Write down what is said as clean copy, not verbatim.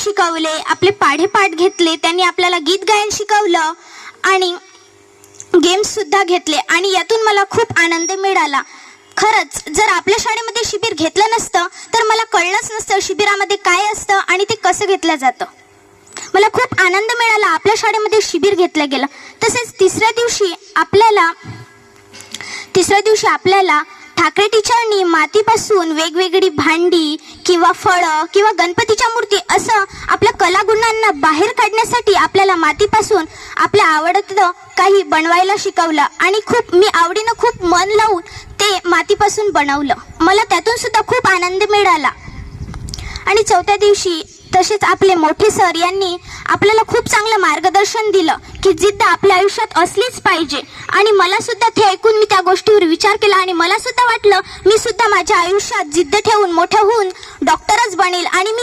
शिकवले, आपले पाढेपाठ घेतले, त्यांनी आपल्याला गीत गायन शिकवलं आणि गेम्स सुद्धा घेतले आणि यातून मला खूप आनंद मिळाला. खरंच जर आपल्या शाळेमध्ये शिबिर घेतलं नसतं तर मला कळलंच नसतं शिबिरामध्ये काय असतं आणि ते कसं घेतलं जातं. मला खूप आनंद मिळाला आपल्या शाळेमध्ये शिबिर घेतलं गेलं. तसेच तिसऱ्या दिवशी आपल्याला ठाकरे टीचरनी मातीपासून वेगवेगळी भांडी किंवा फळं किंवा गणपतीच्या मूर्ती असं आपल्या कलागुणांना बाहेर काढण्यासाठी आपल्याला मातीपासून आपल्या आवडतं काही बनवायला शिकवलं आणि मी आवडीनं खूप मन लावून ते मातीपासून बनवलं. मला त्यातून सुद्धा खूप आनंद मिळाला. आणि चौथ्या दिवशी तसेच आपले मोठे सर यांनी आपल्याला खूप चांगलं मार्गदर्शन दिलं की जिद्द आपल्या आयुष्यात असलीच पाहिजे. आणि मला सुद्धा ते ऐकून मी त्या गोष्टीवर विचार केला आणि मला सुद्धा वाटलं मी सुद्धा माझ्या आयुष्यात जिद्द ठेवून मोठं होऊन डॉक्टरच बनेल आणि